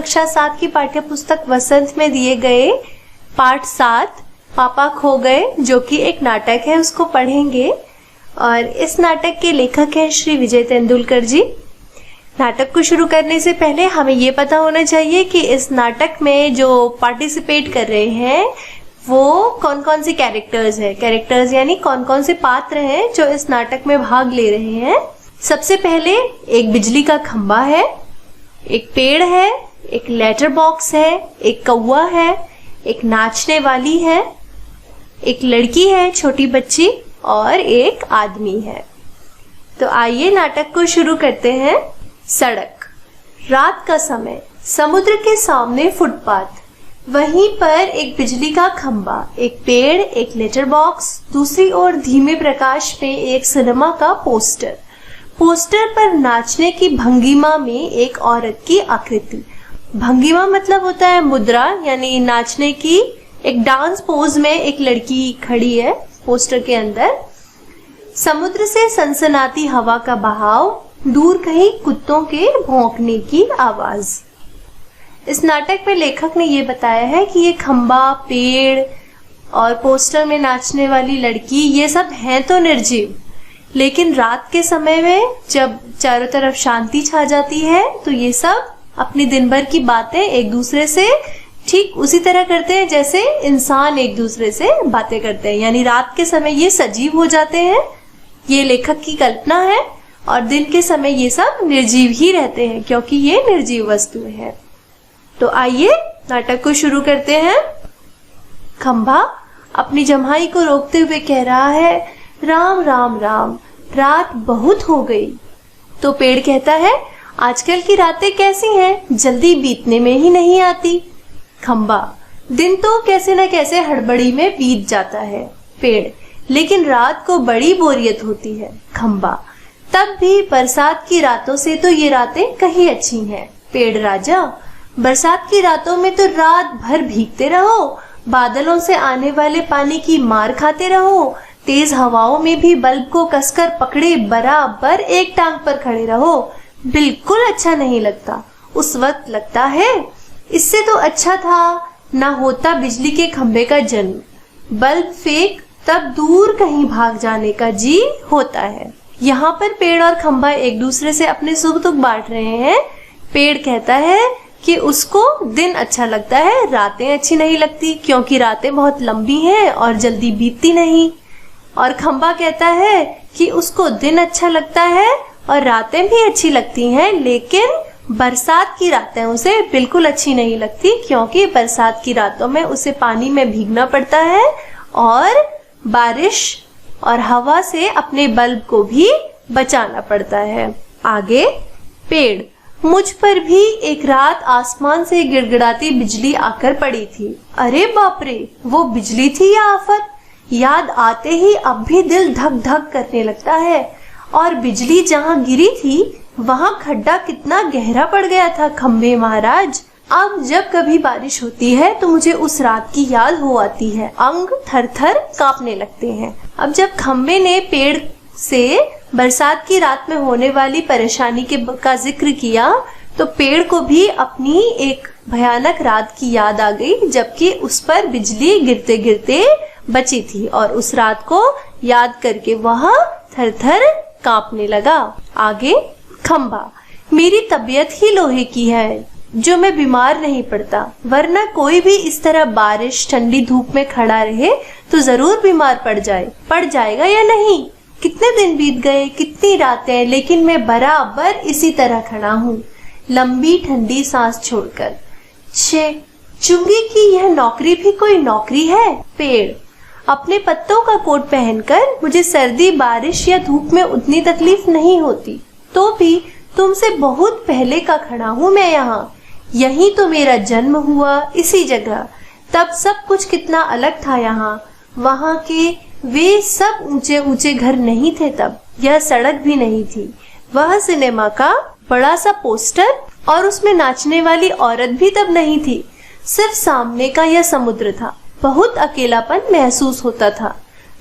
कक्षा 7 की पाठ्य पुस्तक वसंत में दिए गए पाठ 7 पापा खो गए, जो कि एक नाटक है, उसको पढ़ेंगे। और इस नाटक के लेखक हैं श्री विजय तेंदुलकर जी। नाटक को शुरू करने से पहले हमें ये पता होना चाहिए कि इस नाटक में जो पार्टिसिपेट कर रहे हैं वो कौन कौन से कैरेक्टर्स हैं। कैरेक्टर्स यानी कौन कौन से पात्र हैं जो इस नाटक में भाग ले रहे हैं। सबसे पहले एक बिजली का खंभा है, एक पेड़ है, एक लेटर बॉक्स है, एक कौवा है, एक नाचने वाली है, एक लड़की है छोटी बच्ची और एक आदमी है। तो आइए नाटक को शुरू करते हैं। सड़क, रात का समय, समुद्र के सामने फुटपाथ, वहीं पर एक बिजली का खंभा, एक पेड़, एक लेटर बॉक्स, दूसरी ओर धीमे प्रकाश में एक सिनेमा का पोस्टर। पोस्टर पर नाचने की भंगिमा में एक औरत की आकृति। भंगिमा मतलब होता है मुद्रा, यानी नाचने की एक डांस पोज में एक लड़की खड़ी है पोस्टर के अंदर। समुद्र से सनसनाती हवा का बहाव, दूर कहीं कुत्तों के भौंकने की आवाज। इस नाटक में लेखक ने ये बताया है कि ये खंबा, पेड़ और पोस्टर में नाचने वाली लड़की ये सब हैं तो निर्जीव, लेकिन रात के समय में जब चारों तरफ शांति छा जाती है तो ये सब अपनी दिन भर की बातें एक दूसरे से ठीक उसी तरह करते हैं जैसे इंसान एक दूसरे से बातें करते हैं। यानी रात के समय ये सजीव हो जाते हैं, ये लेखक की कल्पना है, और दिन के समय ये सब निर्जीव ही रहते हैं क्योंकि ये निर्जीव वस्तुएं हैं। तो आइए नाटक को शुरू करते हैं। खंभा अपनी जम्हाई को रोकते हुए कह रहा है, राम राम राम, रात बहुत हो गई। तो पेड़ कहता है, आजकल की रातें कैसी हैं, जल्दी बीतने में ही नहीं आती। खंभा, दिन तो कैसे न कैसे हड़बड़ी में बीत जाता है। पेड़, लेकिन रात को बड़ी बोरियत होती है। खंभा, तब भी बरसात की रातों से तो ये रातें कहीं अच्छी हैं। पेड़ राजा, बरसात की रातों में तो रात भर भीगते रहो, बादलों से आने वाले पानी की मार खाते रहो, तेज हवाओं में भी बल्ब को कसकर पकड़े बराबर एक टांग पर खड़े रहो, बिल्कुल अच्छा नहीं लगता। उस वक्त लगता है इससे तो अच्छा था ना होता बिजली के खंभे का जन्म, बल्ब फेंक तब दूर कहीं भाग जाने का जी होता है। यहाँ पर पेड़ और खंभा एक दूसरे से अपने सुख दुख बांट रहे हैं। पेड़ कहता है कि उसको दिन अच्छा लगता है, रातें अच्छी नहीं लगती क्योंकि रातें बहुत लंबी हैं और जल्दी बीतती नहीं। और खंभा कहता है कि उसको दिन अच्छा लगता है और रातें भी अच्छी लगती हैं, लेकिन बरसात की रातें उसे बिल्कुल अच्छी नहीं लगती क्योंकि बरसात की रातों में उसे पानी में भीगना पड़ता है और बारिश और हवा से अपने बल्ब को भी बचाना पड़ता है। आगे पेड़, मुझ पर भी एक रात आसमान से गिड़गिड़ाती बिजली आकर पड़ी थी। अरे बाप रे, वो बिजली थी या आफत? याद आते ही अब भी दिल धक धक करने लगता है। और बिजली जहाँ गिरी थी वहाँ खड्डा कितना गहरा पड़ गया था खंभे महाराज। अब जब कभी बारिश होती है तो मुझे उस रात की याद हो आती है, अंग थर थर कांपने लगते हैं। अब जब खंभे ने पेड़ से बरसात की रात में होने वाली परेशानी का जिक्र किया तो पेड़ को भी अपनी एक भयानक रात की याद आ गई, जबकि उस पर बिजली गिरते गिरते बची थी और उस रात को याद करके वह थर थर कांपने लगा। आगे खंभा, मेरी तबीयत ही लोहे की है जो मैं बीमार नहीं पड़ता, वरना कोई भी इस तरह बारिश ठंडी धूप में खड़ा रहे तो जरूर बीमार पड़ जाएगा या नहीं। कितने दिन बीत गए, कितनी रातें, लेकिन मैं बराबर इसी तरह खड़ा हूँ, लंबी ठंडी सांस छोड़कर। छे, चुंगी की यह नौकरी भी कोई नौकरी है। पेड़, अपने पत्तों का कोट पहनकर मुझे सर्दी, बारिश या धूप में उतनी तकलीफ नहीं होती, तो भी तुमसे बहुत पहले का खड़ा हूँ मैं यहाँ। यही तो मेरा जन्म हुआ, इसी जगह। तब सब कुछ कितना अलग था यहाँ। वहाँ के वे सब ऊंचे ऊंचे घर नहीं थे तब, यह सड़क भी नहीं थी। वह सिनेमा का बड़ा सा पोस्टर और उसमें नाचने वाली औरत भी तब नहीं थी। सिर्फ सामने का यह समुद्र था। बहुत अकेलापन महसूस होता था।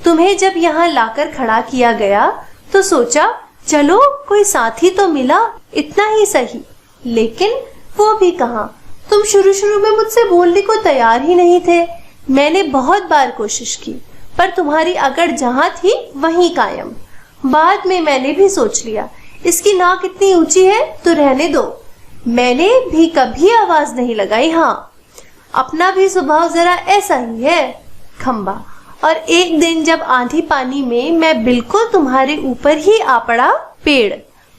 तुम्हें जब यहाँ लाकर खड़ा किया गया तो सोचा चलो कोई साथी तो मिला, इतना ही सही। लेकिन वो भी कहाँ, तुम शुरू शुरू में मुझसे बोलने को तैयार ही नहीं थे। मैंने बहुत बार कोशिश की, पर तुम्हारी अकड़ जहां थी वहीं कायम। बाद में मैंने भी सोच लिया, इसकी नाक इतनी ऊंची है तो रहने दो। मैंने भी कभी आवाज नहीं लगाई। हाँ, अपना भी स्वभाव जरा ऐसा ही है, खंबा। और एक दिन जब आंधी पानी में मैं बिल्कुल तुम्हारे ऊपर ही आ पड़ा, पेड़।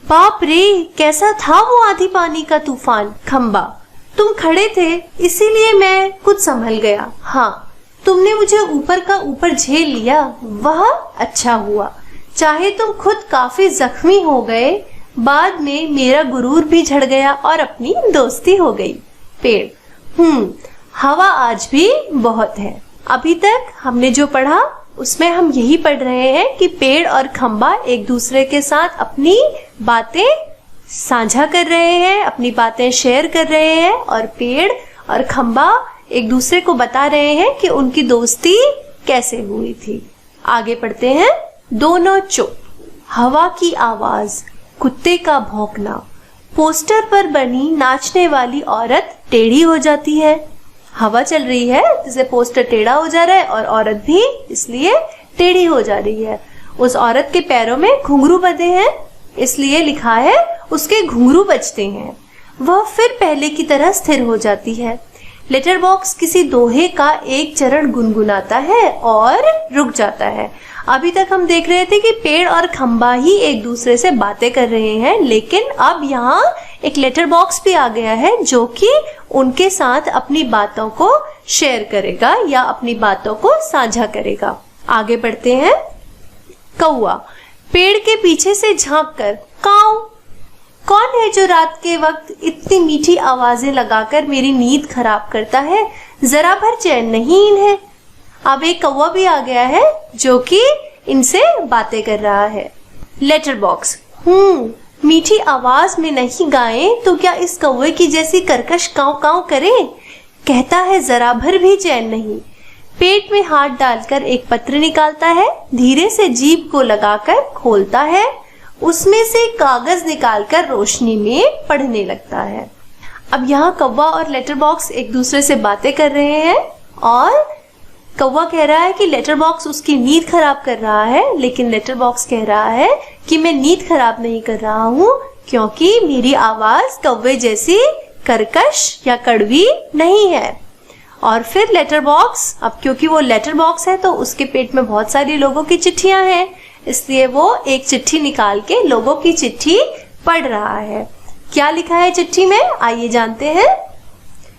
बाप रे, कैसा था वो आंधी पानी का तूफान, खंबा। तुम खड़े थे इसीलिए मैं कुछ संभल गया। हाँ, तुमने मुझे ऊपर का ऊपर झेल लिया, वह अच्छा हुआ। चाहे तुम खुद काफी जख्मी हो गए, बाद में मेरा गुरूर भी झड़ गया और अपनी दोस्ती हो गई, पेड़। हवा आज भी बहुत है। अभी तक हमने जो पढ़ा उसमें हम यही पढ़ रहे हैं कि पेड़ और खंबा एक दूसरे के साथ अपनी बातें साझा कर रहे हैं, अपनी बातें शेयर कर रहे हैं, और पेड़ और खंबा एक दूसरे को बता रहे हैं कि उनकी दोस्ती कैसे हुई थी। आगे पढ़ते हैं। दोनों चुप, हवा की आवाज, कुत्ते का भौंकना, पोस्टर पर बनी नाचने वाली औरत टेढ़ी हो जाती है। हवा चल रही है जिससे पोस्टर टेढ़ा हो जा रहा है और औरत भी इसलिए टेढ़ी हो जा रही है। उस औरत के पैरों में घुंघरू बंधे हैं, इसलिए लिखा है उसके घुंघरू बजते हैं। वह फिर पहले की तरह स्थिर हो जाती है। लेटर बॉक्स किसी दोहे का एक चरण गुनगुनाता है और रुक जाता है। अभी तक हम देख रहे थे कि पेड़ और खंबा ही एक दूसरे से बातें कर रहे हैं, लेकिन अब यहाँ एक लेटर बॉक्स भी आ गया है जो कि उनके साथ अपनी बातों को शेयर करेगा या अपनी बातों को साझा करेगा। आगे बढ़ते हैं। कौआ पेड़ के पीछे से झांक कर काऊ, कौन है जो रात के वक्त इतनी मीठी आवाजें लगाकर मेरी नींद खराब करता है? जरा भर चैन नहीं इन्हें। अब एक कौवा भी आ गया है जो कि इनसे बातें कर रहा है। लेटर बॉक्स मीठी आवाज में नहीं गाएं तो क्या इस कौवे की जैसी कर्कश काव काव करें? कहता है जरा भर भी चैन नहीं। पेट में हाथ डालकर एक पत्र निकालता है, धीरे से जीभ को लगाकर खोलता है, उसमें से कागज निकालकर रोशनी में पढ़ने लगता है। अब यहाँ कौवा और लेटर बॉक्स एक दूसरे से बातें कर रहे हैं और कौवा कह रहा है कि लेटर बॉक्स उसकी नींद खराब कर रहा है, लेकिन लेटर बॉक्स कह रहा है कि मैं नींद खराब नहीं कर रहा हूँ क्योंकि मेरी आवाज कौवे जैसी कर्कश या कड़वी नहीं है। और फिर लेटर बॉक्स, अब क्योंकि वो लेटर बॉक्स है तो उसके पेट में बहुत सारी लोगों की चिट्ठियां हैं, इसलिए वो एक चिट्ठी निकाल के लोगों की चिट्ठी पढ़ रहा है। क्या लिखा है चिट्ठी में, आइए जानते हैं।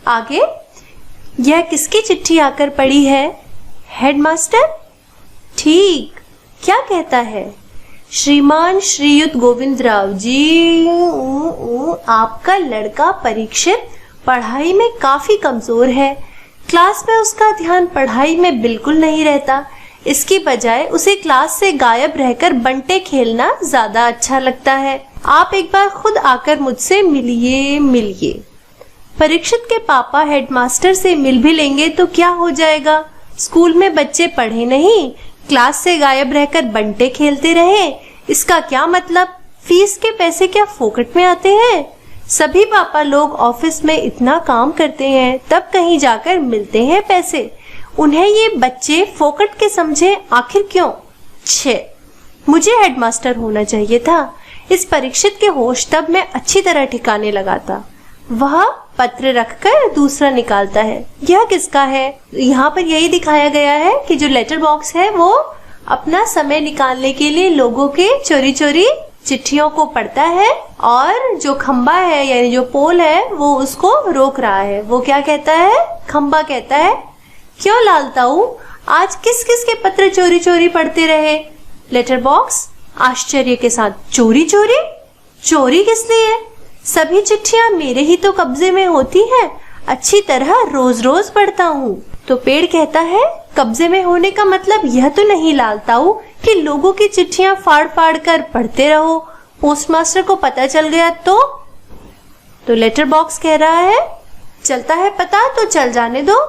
आगे, यह किसकी चिट्ठी आकर पड़ी है? हेडमास्टर। ठीक, क्या कहता है? श्रीमान श्रीयुत गोविंद राव जी, आपका लड़का परीक्षित पढ़ाई में काफी कमजोर है। क्लास में उसका ध्यान पढ़ाई में बिल्कुल नहीं रहता। इसकी बजाय उसे क्लास से गायब रहकर बंटे खेलना ज्यादा अच्छा लगता है। आप एक बार खुद आकर मुझसे मिलिए। परीक्षित के पापा हेडमास्टर से मिल भी लेंगे तो क्या हो जाएगा? स्कूल में बच्चे पढ़े नहीं, क्लास से गायब रहकर बंटे खेलते रहे, इसका क्या मतलब? फीस के पैसे क्या फोकट में आते हैं? सभी पापा लोग ऑफिस में इतना काम करते हैं, तब कहीं जाकर मिलते हैं पैसे। उन्हें ये बच्चे फोकट के समझे आखिर क्यों? मुझे हेडमास्टर होना चाहिए था। इस परीक्षित के होश तब मैं अच्छी तरह ठिकाने लगाता। वह पत्र रखकर दूसरा निकालता है। यह किसका है? यहाँ पर यही दिखाया गया है कि जो लेटर बॉक्स है वो अपना समय निकालने के लिए लोगों के चोरी चोरी चिट्ठियों को पढ़ता है, और जो खंबा है यानी जो पोल है वो उसको रोक रहा है। वो क्या कहता है? खंबा कहता है, क्यों लालताऊ, आज किस किस के पत्र चोरी चोरी पढ़ते रहे? लेटर बॉक्स आश्चर्य के साथ, चोरी चोरी? चोरी किस लिए? सभी चिट्ठियां मेरे ही तो कब्जे में होती हैं, अच्छी तरह रोज रोज पढ़ता हूँ। तो पेड़ कहता है, कब्जे में होने का मतलब यह तो नहीं लालताऊ कि लोगों की चिट्ठियां फाड़ फाड़ कर पढ़ते रहो, पोस्टमास्टर को पता चल गया तो लेटर बॉक्स कह रहा है, चलता है पता तो चल जाने दो,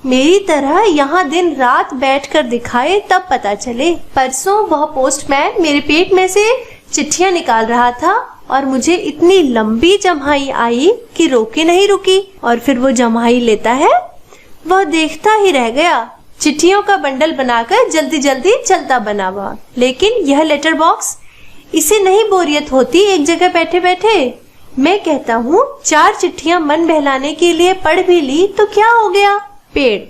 मेरी तरह यहाँ दिन रात बैठकर दिखाए तब पता चले। परसों वह पोस्टमैन मेरे पेट में से चिट्ठियां निकाल रहा था और मुझे इतनी लंबी जम्हाई आई कि रोके नहीं रुकी और फिर वो जम्हाई लेता है। वह देखता ही रह गया, चिट्ठियों का बंडल बनाकर जल्दी जल्दी चलता बना हुआ। लेकिन यह लेटर बॉक्स, इसे नहीं बोरियत होती एक जगह बैठे बैठे। मैं कहता हूँ 4 चिट्ठियां मन बहलाने के लिए पढ़ भी ली तो क्या हो गया। पेड़,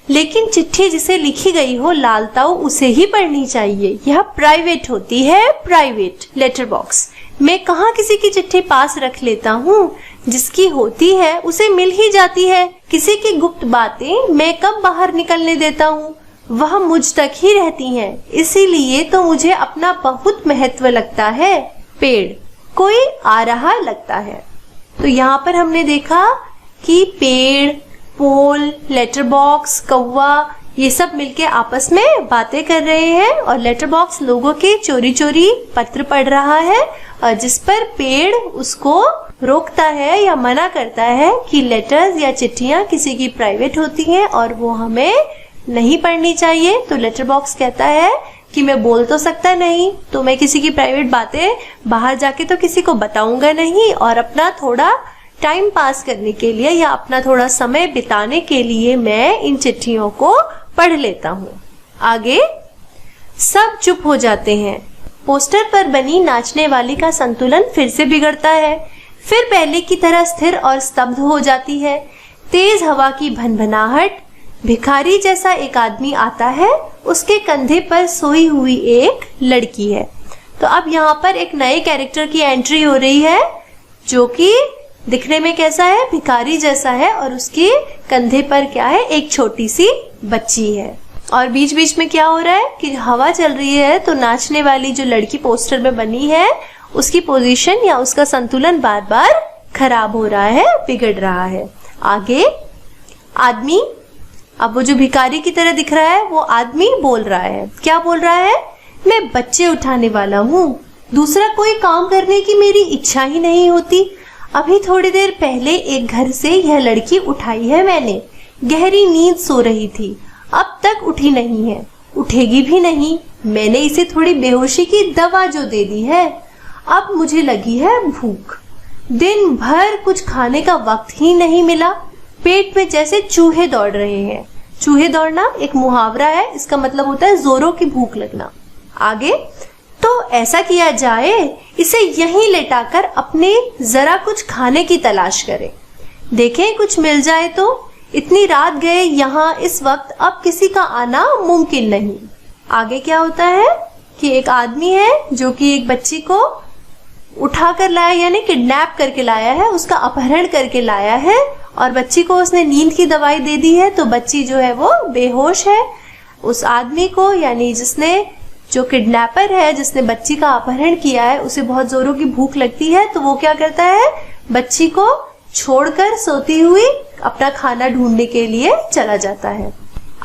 लेकिन चिट्ठी जिसे लिखी गई हो लालताऊ उसे ही पढ़नी चाहिए, यह प्राइवेट होती है, प्राइवेट। लेटर बॉक्स, मैं कहाँ किसी की चिट्ठी पास रख लेता हूँ, जिसकी होती है उसे मिल ही जाती है। किसी की गुप्त बातें मैं कब बाहर निकलने देता हूँ, वह मुझ तक ही रहती हैं, इसीलिए तो मुझे अपना बहुत महत्व लगता है। पेड़, कोई आ रहा लगता है। तो यहाँ पर हमने देखा कि पेड़, पोल, लेटर बॉक्स, कौवा, ये सब मिलके आपस में बातें कर रहे हैं और लेटर बॉक्स लोगों के चोरी चोरी पत्र पढ़ रहा है, और जिस पर पेड़ उसको रोकता है या मना करता है कि लेटर्स या चिट्ठियां किसी की प्राइवेट होती हैं और वो हमें नहीं पढ़नी चाहिए। तो लेटर बॉक्स कहता है कि मैं बोल तो सकता नहीं, तो मैं किसी की प्राइवेट बातें बाहर जाके तो किसी को बताऊंगा नहीं, और अपना थोड़ा टाइम पास करने के लिए या अपना थोड़ा समय बिताने के लिए मैं इन चिट्ठियों को पढ़ लेता हूँ। आगे, सब चुप हो जाते हैं। पोस्टर पर बनी नाचने वाली का संतुलन फिर से बिगड़ता है, फिर पहले की तरह स्थिर और स्तब्ध हो जाती है। तेज हवा की भनभनाहट, भिखारी जैसा एक आदमी आता है, उसके कंधे पर सोई हुई एक लड़की है। तो अब यहाँ पर एक नए कैरेक्टर की एंट्री हो रही है, जो कि दिखने में कैसा है, भिखारी जैसा है, और उसके कंधे पर क्या है, एक छोटी सी बच्ची है। और बीच बीच में क्या हो रहा है कि हवा चल रही है, तो नाचने वाली जो लड़की पोस्टर में बनी है उसकी पोजीशन या उसका संतुलन बार बार खराब हो रहा है, बिगड़ रहा है। आगे, आदमी, अब वो जो भिखारी की तरह दिख रहा है वो आदमी बोल रहा है। क्या बोल रहा है, मैं बच्चे उठाने वाला हूँ, दूसरा कोई काम करने की मेरी इच्छा ही नहीं होती। अभी थोड़ी देर पहले एक घर से यह लड़की उठाई है मैंने, गहरी नींद सो रही थी, अब तक उठी नहीं है, उठेगी भी नहीं। मैंने इसे थोड़ी बेहोशी की दवा जो दे दी है, अब मुझे लगी है भूख, दिन भर कुछ खाने का वक्त ही नहीं मिला, पेट में जैसे चूहे दौड़ रहे हैं। चूहे दौड़ना एक मुहावरा है, इसका मतलब होता है जोरों की भूख लगना। आगे, तो ऐसा किया जाए, इसे यहीं लेटाकर अपने जरा कुछ खाने की तलाश करें, देखें कुछ मिल जाए तो। इतनी रात गए यहाँ इस वक्त, अब किसी का आना मुमकिन नहीं। आगे क्या होता है कि एक आदमी है जो कि एक बच्ची को उठा कर लाया, यानी किडनैप करके लाया है, उसका अपहरण करके लाया है, और बच्ची को उसने नींद की दवाई दे दी है, तो बच्ची जो है वो बेहोश है। उस आदमी को, यानी जिसने, जो किडनैपर है, जिसने बच्ची का अपहरण किया है, उसे बहुत जोरों की भूख लगती है, तो वो क्या करता है, बच्ची को छोड़कर सोती हुई अपना खाना ढूंढने के लिए चला जाता है।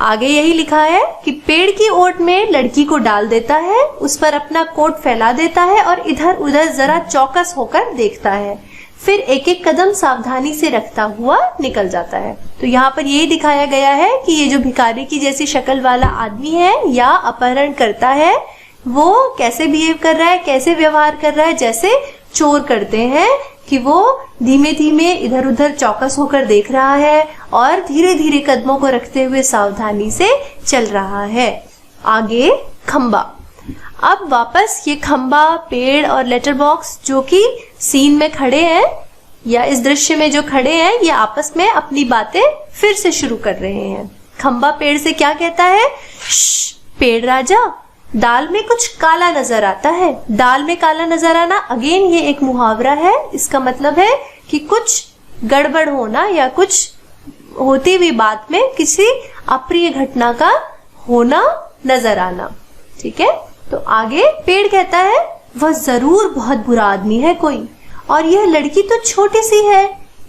आगे यही लिखा है कि पेड़ की ओट में लड़की को डाल देता है, उस पर अपना कोट फैला देता है और इधर उधर जरा चौकस होकर देखता है, फिर एक एक कदम सावधानी से रखता हुआ निकल जाता है। तो यहाँ पर यही दिखाया गया है कि ये जो भिखारी की जैसी शक्ल वाला आदमी है या अपहरण करता है, वो कैसे बिहेव कर रहा है, कैसे व्यवहार कर रहा है, जैसे चोर करते हैं, कि वो धीमे धीमे इधर उधर चौकस होकर देख रहा है और धीरे धीरे कदमों को रखते हुए सावधानी से चल रहा है। आगे, खंबा। अब वापस ये खंबा, पेड़ और लेटर बॉक्स जो कि सीन में खड़े हैं या इस दृश्य में जो खड़े हैं, ये आपस में अपनी बातें फिर से शुरू कर रहे हैं। खंबा पेड़ से क्या कहता है, पेड़ राजा, दाल में कुछ काला नजर आता है। दाल में काला नजर आना, अगेन ये एक मुहावरा है, इसका मतलब है कि कुछ गड़बड़ होना या कुछ होती हुई बात में किसी अप्रिय घटना का होना नजर आना। ठीक है, तो आगे पेड़ कहता है, वह जरूर बहुत बुरा आदमी है कोई, और यह लड़की तो छोटी सी है।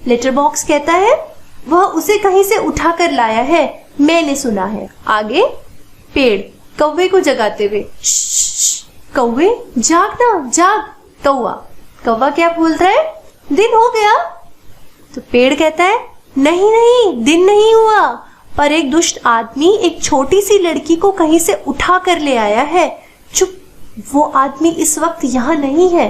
लेटर बॉक्स कहता है, वह उसे कहीं से उठा कर लाया है, मैंने सुना है। आगे, पेड़ कौवे को जगाते हुए, कौवे जाग ना जाग। कौवा क्या बोल रहा है, दिन हो गया। तो पेड़ कहता है, नहीं नहीं, दिन नहीं हुआ, पर एक दुष्ट आदमी एक छोटी सी लड़की को कहीं से उठा कर ले आया है। चुप, वो आदमी इस वक्त यहाँ नहीं है,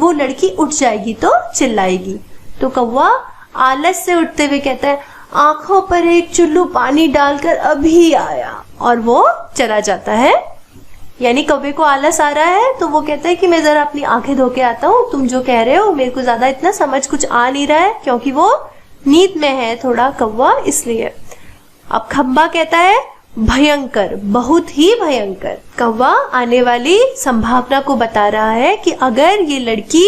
वो लड़की उठ जाएगी तो चिल्लाएगी। तो कौवा आलस से उठते हुए कहता है, आंखों पर एक चुल्लू पानी डालकर अभी आया, और वो चला जाता है। यानी कौवे को आलस आ रहा है तो वो कहता है कि मैं जरा अपनी आंखें धो के आता हूँ, तुम जो कह रहे हो मेरे को ज्यादा इतना समझ कुछ आ नहीं रहा है, क्योंकि वो नींद में है थोड़ा कौवा, इसलिए। अब खंबा कहता है, भयंकर, बहुत ही भयंकर। कौवा आने वाली संभावना को बता रहा है कि अगर ये लड़की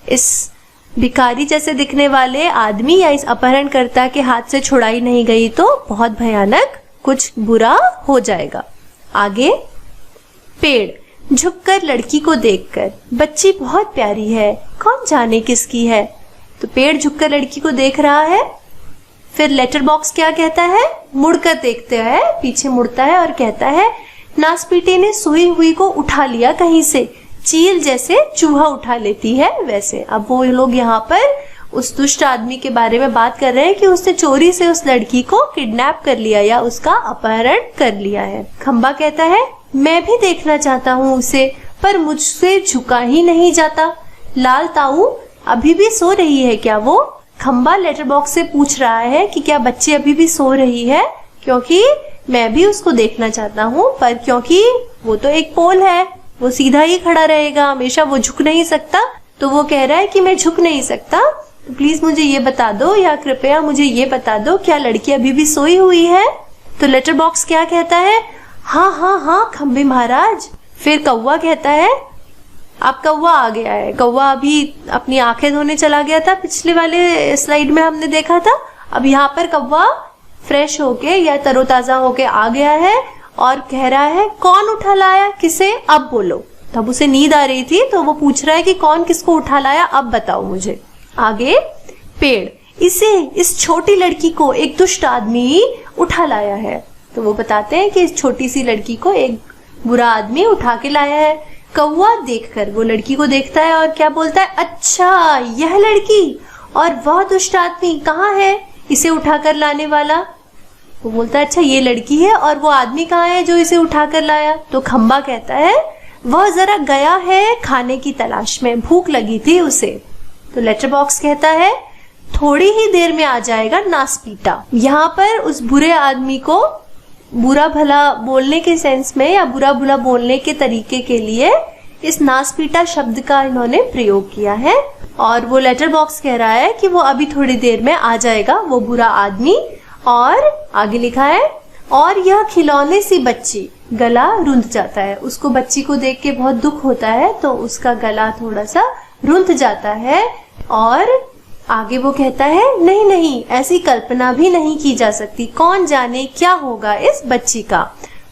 इस भिखारी जैसे दिखने वाले आदमी या इस अपहरणकर्ता के हाथ से छुड़ाई नहीं गई तो बहुत भयानक कुछ बुरा हो जाएगा। आगे, पेड़ झुककर लड़की को देखकर, बच्ची बहुत प्यारी है, कौन जाने किसकी है। तो पेड़ झुककर लड़की को देख रहा है। फिर लेटर बॉक्स क्या कहता है, मुड़कर देखते है, पीछे मुड़ता है और कहता है, नासपीटे ने सोई हुई को उठा लिया कहीं से, चील जैसे चूहा उठा लेती है वैसे। अब वो लोग यहाँ पर उस दुष्ट आदमी के बारे में बात कर रहे हैं कि उसने चोरी से उस लड़की को किडनैप कर लिया या उसका अपहरण कर लिया है। खंबा कहता है, मैं भी देखना चाहता हूँ उसे, पर मुझसे झुका ही नहीं जाता। लाल ताऊ अभी भी सो रही है क्या वो? खंबा लेटर बॉक्स से पूछ रहा है कि क्या बच्ची अभी भी सो रही है, क्योंकि मैं भी उसको देखना चाहता हूँ, पर क्योंकि वो तो एक पोल है, वो सीधा ही खड़ा रहेगा हमेशा, वो झुक नहीं सकता। तो वो कह रहा है कि मैं झुक नहीं सकता, प्लीज मुझे ये बता दो, या कृपया मुझे ये बता दो, क्या लड़की अभी भी सोई हुई है? तो लेटर बॉक्स क्या कहता है, हाँ हाँ हाँ खंबे महाराज। फिर कौवा कहता है, अब कौवा आ गया है, कौवा अभी अपनी आंखें धोने चला गया था, पिछले वाले स्लाइड में हमने देखा था। अब यहाँ पर कौवा फ्रेश होके या तरोताजा होके आ गया है और कह रहा है, कौन उठा लाया किसे, अब बोलो। तब उसे नींद आ रही थी तो वो पूछ रहा है कि कौन किसको उठा लाया, अब बताओ मुझे। आगे, पेड़, इस छोटी लड़की को एक दुष्ट आदमी उठा लाया है। तो वो बताते हैं कि इस छोटी सी लड़की को एक बुरा आदमी उठा के लाया है। कौवा देखकर वो लड़की को देखता है और क्या बोलता है, अच्छा यह लड़की, और वह दुष्ट आदमी कहाँ है इसे उठाकर लाने वाला? वो बोलता है, अच्छा ये लड़की है और वो आदमी कहाँ है जो इसे उठाकर लाया? तो खंबा कहता है, वह जरा गया है खाने की तलाश में, भूख लगी थी उसे। तो लेटर बॉक्स कहता है, थोड़ी ही देर में आ जाएगा नासपीटा। यहाँ पर उस बुरे आदमी को बुरा भला बोलने के सेंस में या बुरा भला बोलने के तरीके के लिए इस नासपीटा शब्द का इन्होंने प्रयोग किया है। और वो लेटर बॉक्स कह रहा है कि वो अभी थोड़ी देर में आ जाएगा वो बुरा आदमी। और आगे लिखा है, और यह खिलौने सी बच्ची, गला रुंध जाता है, उसको बच्ची को देख के बहुत दुख होता है तो उसका गला थोड़ा सा रुंध जाता है। और आगे वो कहता है, नहीं नहीं ऐसी कल्पना भी नहीं की जा सकती, कौन जाने क्या होगा इस बच्ची का।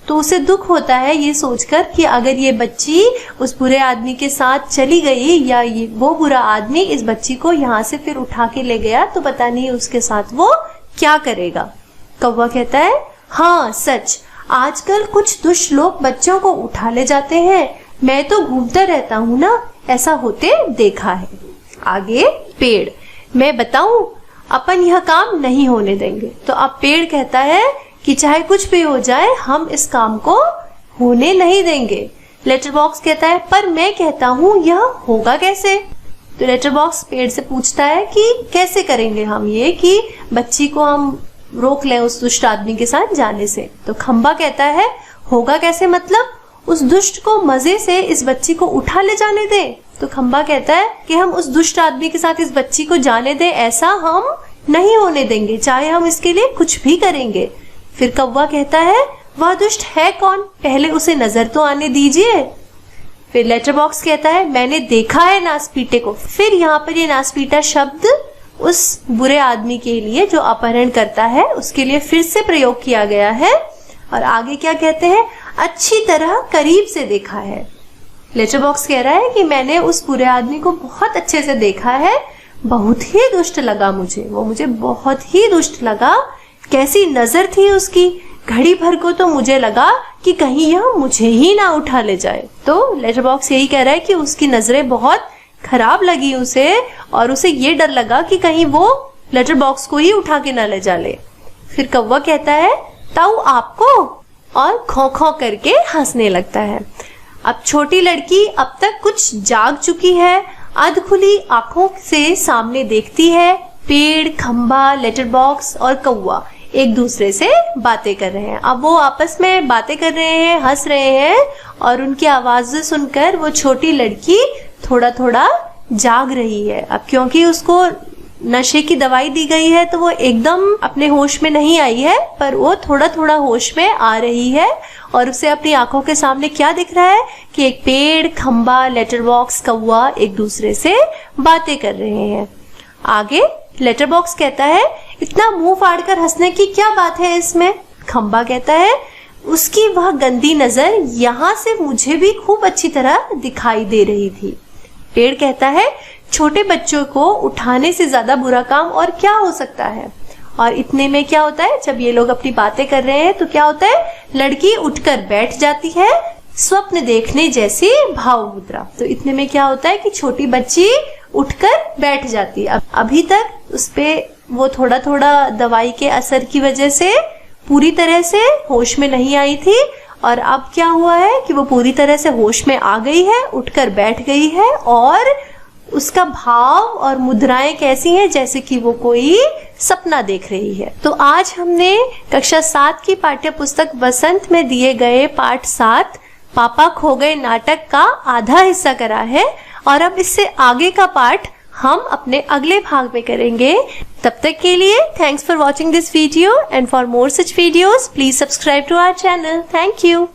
तो उसे दुख होता है ये सोचकर कि अगर ये बच्ची उस बुरे आदमी के साथ चली गई या ये वो बुरा आदमी इस बच्ची को यहाँ से फिर उठा के ले गया तो पता नहीं उसके साथ वो क्या करेगा। कौवा कहता है, हाँ सच, आजकल कुछ दुष्ट लोग बच्चों को उठा ले जाते हैं, मैं तो घूमता रहता हूँ ना, ऐसा होते देखा है। आगे, पेड़, मैं बताऊं, अपन यह काम नहीं होने देंगे। तो अब पेड़ कहता है कि चाहे कुछ भी हो जाए हम इस काम को होने नहीं देंगे। लेटर बॉक्स कहता है, पर मैं कहता हूँ यह होगा कैसे? तो लेटर बॉक्स पेड़ से पूछता है कि कैसे करेंगे हम ये कि बच्ची को हम रोक लें उस दुष्ट आदमी के साथ जाने से। तो खंबा कहता है, होगा कैसे मतलब? उस दुष्ट को मजे से इस बच्ची को उठा ले जाने दें। तो खंबा कहता है कि हम उस दुष्ट आदमी के साथ इस बच्ची को जाने दें, ऐसा हम नहीं होने देंगे, चाहे हम इसके लिए कुछ भी करेंगे। फिर कौवा कहता है, वह दुष्ट है कौन, पहले उसे नजर तो आने दीजिए। फिर लेटर बॉक्स कहता है, मैंने देखा है नासपीटे को। फिर यहाँ पर ये नासपीटा शब्द उस बुरे आदमी के लिए जो अपहरण करता है उसके लिए फिर से प्रयोग किया गया है। और आगे क्या कहते हैं, अच्छी तरह करीब से देखा है। लेटर बॉक्स कह रहा है कि मैंने उस बुरे आदमी को बहुत अच्छे से देखा है, बहुत ही दुष्ट लगा मुझे बहुत ही दुष्ट लगा। कैसी नजर थी उसकी, घड़ी भर को तो मुझे लगा कि कहीं यह मुझे ही ना उठा ले जाए। तो लेटर बॉक्स यही कह रहा है कि उसकी नजरें बहुत खराब लगी उसे और उसे ये डर लगा कि कहीं वो लेटर बॉक्स को ही उठा के ना ले जा ले। फिर कौवा कहता है, ताऊ आपको, और खौ खौ करके हंसने लगता है। अब छोटी लड़की अब तक कुछ जाग चुकी है अधखुली आंखों से सामने देखती है पेड़, खंबा, लेटर बॉक्स और कौवा एक दूसरे से बातें कर रहे हैं। अब वो आपस में बातें कर रहे हैं, हंस रहे हैं और उनकी आवाजें सुनकर वो छोटी लड़की थोड़ा थोड़ा जाग रही है। अब क्योंकि उसको नशे की दवाई दी गई है तो वो एकदम अपने होश में नहीं आई है, पर वो थोड़ा थोड़ा होश में आ रही है और उसे अपनी आंखों के सामने क्या दिख रहा है कि एक पेड़, खंबा, लेटर बॉक्स, कौवा एक दूसरे से बातें कर रहे हैं। आगे लेटर बॉक्स कहता है, इतना मुंह फाड़कर हंसने की क्या बात है इसमें। खंबा कहता है, उसकी वह गंदी नजर यहाँ से मुझे भी खूब अच्छी तरह दिखाई दे रही थी। पेड़ कहता है, छोटे बच्चों को उठाने से ज्यादा बुरा काम और क्या हो सकता है। और इतने में क्या होता है, जब ये लोग अपनी बातें कर रहे हैं तो क्या होता है, लड़की उठकर बैठ जाती है, स्वप्न देखने जैसी भाव मुद्रा। तो इतने में क्या होता है कि छोटी बच्ची उठकर बैठ जाती है। अभी तक उसपे वो थोड़ा थोड़ा दवाई के असर की वजह से पूरी तरह से होश में नहीं आई थी और अब क्या हुआ है कि वो पूरी तरह से होश में आ गई है, उठकर बैठ गई है और उसका भाव और मुद्राएं कैसी हैं, जैसे कि वो कोई सपना देख रही है। तो आज हमने कक्षा 7 की पाठ्य पुस्तक वसंत में दिए गए पाठ 7 पापा खो गए नाटक का आधा हिस्सा करा है और अब इससे आगे का पाठ हम अपने अगले भाग में करेंगे। तब तक के लिए thanks for watching this video and for more such videos please subscribe to our channel. Thank you.